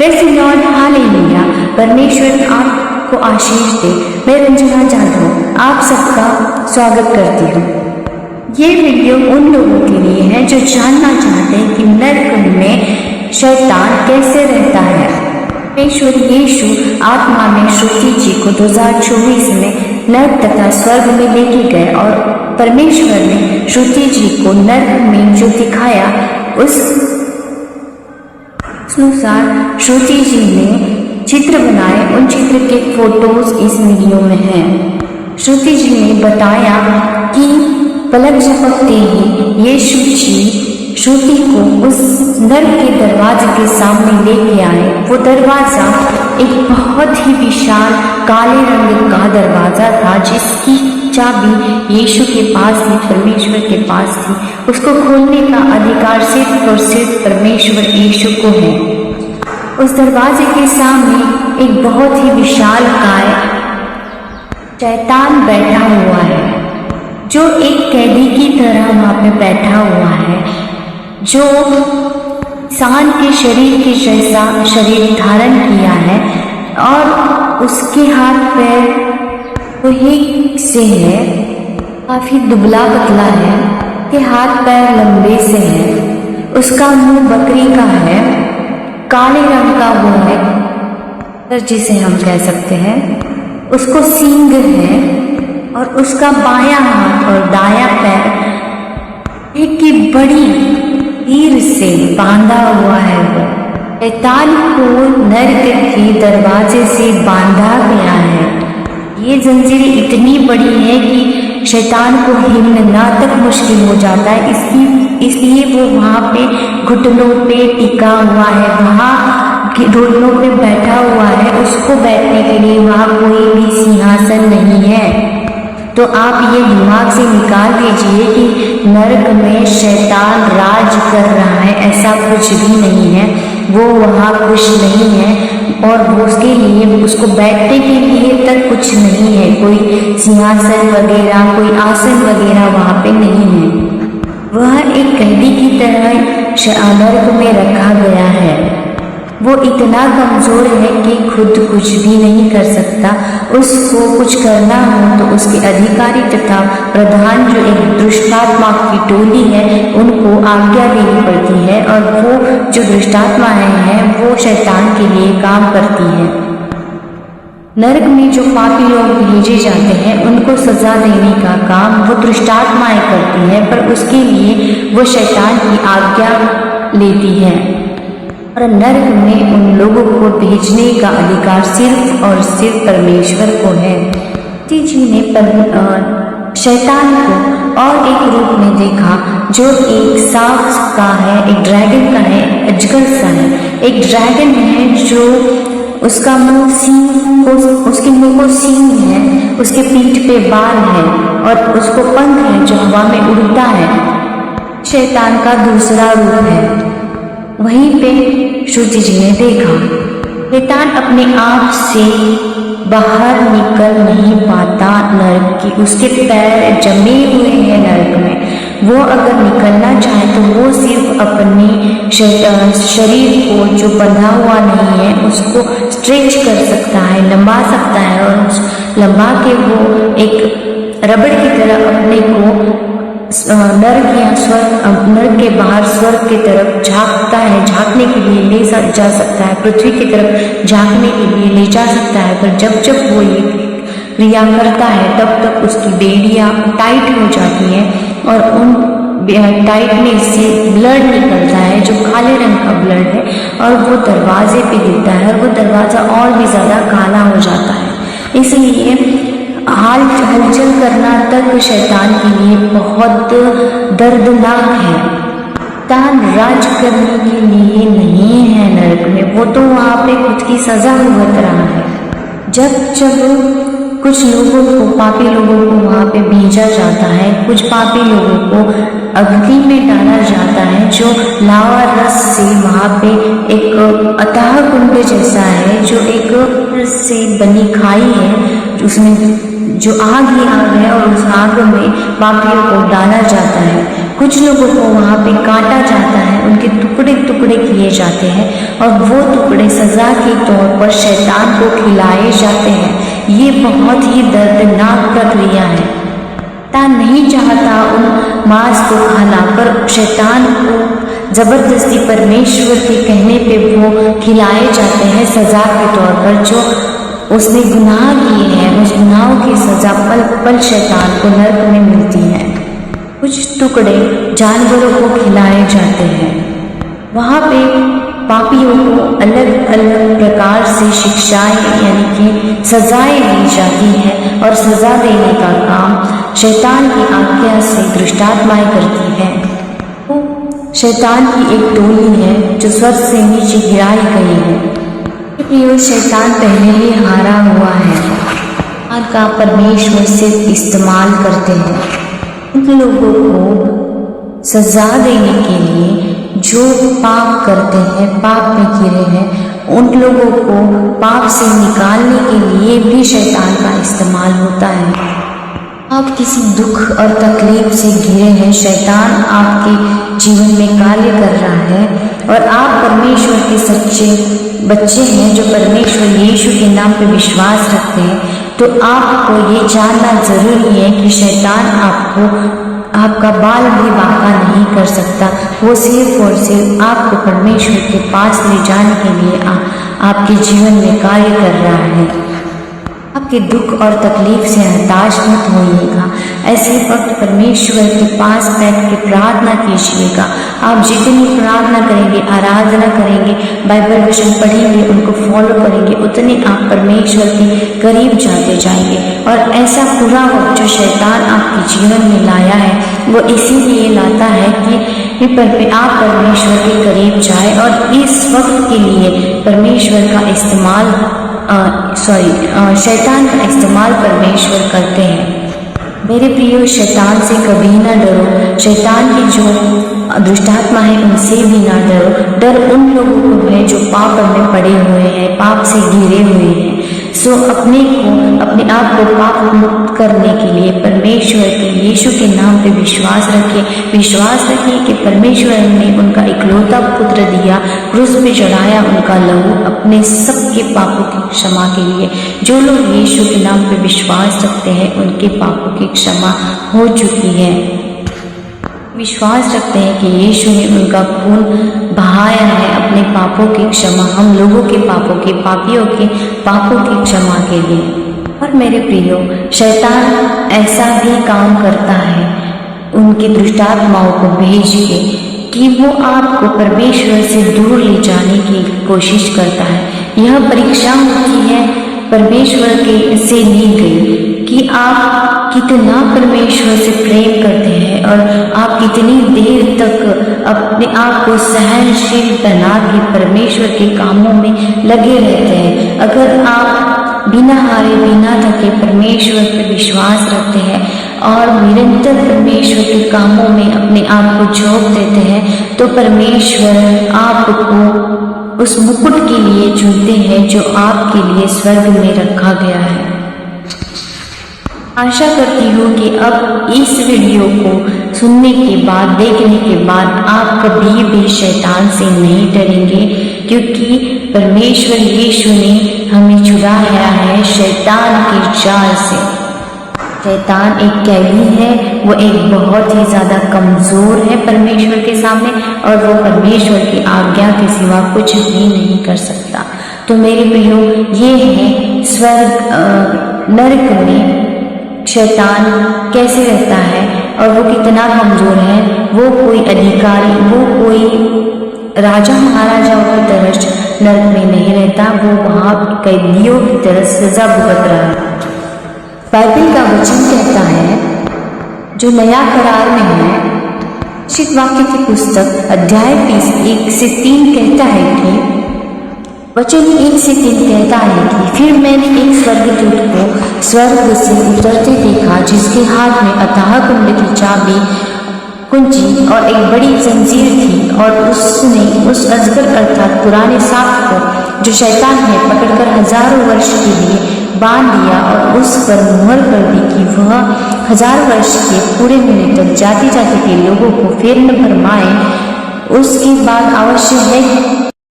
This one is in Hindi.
Praise the Lord, hallelujah. परमेश्वर आपको आशीष दे। मैं रंजना जाधव आप सबका स्वागत करती हूँ। ये वीडियो उन लोगों के लिए है जो जानना चाहते हैं कि नरक में शैतान कैसे रहता है। परमेश्वर यीशु आत्मा में श्रुति जी को 2024 में नरक तथा स्वर्ग में लेके गए और परमेश्वर ने श्रुति जी को नरक में जो दिखाया उस अनुसार श्रुति जी ने चित्र बनाए। उन चित्र के फोटोज इस वीडियो में हैं। श्रुति जी ने बताया कि पलक झपकते ही यीशु जी श्रुति को उस नरक के दरवाजे के सामने लेके आए। वो दरवाजा एक बहुत ही विशाल काले रंग का दरवाजा था जिसकी चाबी यीशु के पास थी, परमेश्वर के पास थी। उसको खोलने का अधिकार सिर्फ और सिर्फ परमेश्वर यीशु को है। उस दरवाजे के सामने एक बहुत ही विशाल काय शैतान बैठा हुआ है, जो एक कैदी की तरह वहां पे बैठा हुआ है, जो इंसान के शरीर के जैसा शरीर धारण किया है और उसके हाथ पैर वही से है, काफी दुबला पतला है, के हाथ पैर लंबे से है। उसका मुंह बकरी का है, काले रंग का वो है जिसे हम कह सकते हैं। उसको सींग है और उसका बायां हाथ और दायां पैर एक की बड़ी तीर से बांधा हुआ है। वो शैतान को नरक के दरवाजे से बांधा गया है। ये जंजीरें इतनी बड़ी है कि शैतान को हिलना तक मुश्किल हो जाता है। इसलिए वो वहाँ पे घुटनों पे टिका हुआ है, वहाँ घुटनों पे बैठा हुआ है। उसको बैठने के लिए वहाँ कोई भी सिंहासन नहीं है। तो आप ये दिमाग से निकाल दीजिए कि नरक में शैतान राज कर रहा है, ऐसा कुछ भी नहीं है। वो वहाँ कुछ नहीं है और उसके लिए उसको बैठने के लिए तक कुछ नहीं है। कोई सिंहासन वगैरह, कोई आसन वगैरह वहाँ पे नहीं है। वह एक कैदी की तरह नरक में रखा गया है। वो इतना कमजोर है कि खुद कुछ भी नहीं कर सकता। उसको कुछ करना हो तो उसके अधिकारी तथा प्रधान जो एक दुष्टात्मा की टोली है उनको आज्ञा देनी पड़ती है और वो जो दुष्टात्माएं हैं वो शैतान के लिए काम करती है। नरक में जो पापी लोग भेजे जाते हैं उनको सजा देने का काम वो दुष्टात्माएं करती है, पर उसके लिए वो शैतान की आज्ञा लेती है। और नरक में उन लोगों को भेजने का अधिकार सिर्फ और सिर्फ परमेश्वर को है। जी ने शैतान को और एक रूप में देखा जो एक सांप का है, एक ड्रैगन का है, अजगर सा है। एक ड्रैगन है जो उसका मुंह सींग, उसके मुंह को सींग है, उसके पीठ पे बाल है और उसको पंख है जो हवा में उड़ता है। शैतान का दूसरा रूप है। वहीं पे श्रुति जी ने देखा शैतान अपने आप से बाहर निकल नहीं पाता नरक की। उसके पैर जमे हुए हैं नरक में। वो अगर निकलना चाहे तो वो सिर्फ अपने शरीर को जो बंधा हुआ नहीं है उसको स्ट्रेच कर सकता है, लंबा सकता है और लंबा के वो एक रबड़ की तरह अपने को नरक या स्वर्ग, नरक के बाहर स्वर्ग की तरफ झांकता है, झांकने के लिए ले जा सकता है, पृथ्वी की तरफ झांकने के लिए ले जा सकता है। पर जब जब वो ये क्रिया करता है तब तक उसकी बेड़ियां टाइट हो जाती हैं और उन टाइटनेस से ब्लड निकलता है जो काले रंग का ब्लड है और वो दरवाजे पे गिरता है और वो दरवाजा और भी ज्यादा काला हो जाता है। इसलिए हलचल करना तक शैतान के लिए बहुत दर्दनाक है। शैतान राज करने के लिए नहीं है नरक में, वो तो वहाँ पे खुद की सजा भुगत रहा है। जब कुछ लोगों को, पापी लोगों को वहाँ पे भेजा जाता है, कुछ पापी लोगों को अग्नि में डाला जाता है जो लावा रस से वहाँ पे एक अथाह कुंड जैसा है, जो एक से बनी खाई है, उसमें जो आग ही आग है और उस आग में पापियों को डाला जाता है। कुछ लोगों को वहाँ पे काटा जाता है, उनके टुकड़े टुकड़े किए जाते हैं और वो टुकड़े सजा के तौर पर शैतान को खिलाए जाते हैं। ये बहुत ही दर्दनाक प्रक्रिया है। शैतान नहीं चाहता उन मांस को खाना, पर शैतान को जबरदस्ती परमेश्वर के कहने पे वो खिलाए जाते हैं सजा के तौर पर। जो उसने गुनाह किए हैं उस गुनाहों की सजा पल पल शैतान को नरक में मिलती है। कुछ टुकड़े जानवरों को खिलाए जाते हैं। वहाँ पे पापियों को अलग अलग प्रकार से शिक्षाएं यानी कि सजाएं दी जाती है और सजा देने का काम शैतान की आज्ञा से दुष्टात्माएं करती है। तो शैतान की एक टोली है जो स्वर्ग से नीचे गिराई गई है। प्रियो, शैतान पहले ही हारा हुआ है। का परमेश्वर सिर्फ इस्तेमाल करते हैं उन लोगों को सजा देने के लिए जो पाप करते हैं, पाप में गिरे हैं। उन लोगों को पाप से निकालने के लिए भी शैतान का इस्तेमाल होता है। आप किसी दुख और तकलीफ से घिरे हैं, शैतान आपके जीवन में कार्य कर रहा है और आप परमेश्वर के सच्चे बच्चे हैं जो परमेश्वर यीशु के नाम पे विश्वास रखते हैं, तो आपको ये जानना जरूरी है कि शैतान आपका बाल भी बांका नहीं कर सकता। वो सिर्फ और सिर्फ आपको परमेश्वर के पास ले जाने के लिए आपके जीवन में कार्य कर रहा है। आपके दुख और तकलीफ से हताश मत होइएगा। ऐसे वक्त परमेश्वर के पास बैठ के प्रार्थना कीजिएगा। आप जितनी प्रार्थना करेंगे, आराधना करेंगे, बाइबल वचन पढ़ेंगे, उनको फॉलो करेंगे, उतने आप परमेश्वर के करीब जाते जाएंगे। और ऐसा पूरा वक्त जो शैतान आपके जीवन में लाया है वो इसीलिए लाता है कि आप परमेश्वर के करीब जाए और इस वक्त के लिए परमेश्वर का इस्तेमाल शैतान का इस्तेमाल परमेश्वर करते हैं। मेरे प्रियो, शैतान से कभी ना डरो। शैतान की जो दुष्टात्मा है उनसे भी ना डरो। डर उन लोगों को है जो पाप में पड़े हुए हैं, पाप से घिरे हुए हैं। सो अपने आप को पाप मुक्त करने के लिए परमेश्वर के यीशु के नाम पे विश्वास रखिए कि परमेश्वर ने उनका इकलौता पुत्र दिया, क्रूस पे चढ़ाया उनका लहू अपने सबके पापों की क्षमा के लिए। जो लोग यीशु के नाम पे विश्वास रखते हैं उनके पापों की क्षमा हो चुकी है। विश्वास रखते हैं कि यीशु ने उनका खून बहाया है अपने पापों की क्षमा, हम लोगों के पापों की, पापियों के पापों की क्षमा के लिए। और मेरे प्रियो, शैतान ऐसा भी काम करता है उनकी दुष्टात्माओं को भेज के कि वो आपको परमेश्वर से दूर ले जाने की कोशिश करता है। यह परीक्षा होती है परमेश्वर के से ली गई कि आप कितना परमेश्वर से प्रेम करते हैं और आप कितनी देर तक अपने आप को सहनशील बना के परमेश्वर के कामों में लगे रहते हैं। अगर आप बिना हारे बिना थके परमेश्वर पर विश्वास रखते हैं और निरंतर परमेश्वर के कामों में अपने आप को झोंक देते हैं, तो परमेश्वर आपको उस मुकुट के लिए चुनते हैं जो आपके लिए स्वर्ग में रखा गया है। आशा करती हूँ कि अब इस वीडियो को सुनने के बाद, देखने के बाद आप कभी भी शैतान से नहीं डरेंगे, क्योंकि परमेश्वर यीशु ने हमें छुड़ाया है शैतान के जाल से। शैतान एक कैदी है, वो एक बहुत ही ज़्यादा कमज़ोर है परमेश्वर के सामने और वो परमेश्वर की आज्ञा के सिवा कुछ भी नहीं कर सकता। तो मेरे प्रियो, ये है स्वर्ग नरक में शैतान कैसे रहता है और वो कितना कमज़ोर है। वो कोई अधिकारी, वो कोई राजा महाराजाओं की तरह नरक में नहीं रहता, वो वहाँ कैदियों की तरह सजा भुगत रहा है। बाइबल का वचन कहता है, जो नया करार में है, शिव वाक्य की पुस्तक अध्याय 30 1 से 3 कहता है कि वचन 1 से 3 कहता है कि फिर मैंने एक स्वर्गदूत को स्वर्ग से उतरते देखा, जिसके हाथ में अथाह कुंड की चाबी कुंजी और एक बड़ी जंजीर थी और उसने उस अजगर अर्थात पुराने सांप को, जो शैतान है, पकड़कर हजारों वर्ष के लिए बांध दिया और उस पर मुहर कर दी कि वह 1000 वर्ष के पूरे होने तक जाति जाति के लोगों को फेर न भरमाए। उसके बाद अवश्य है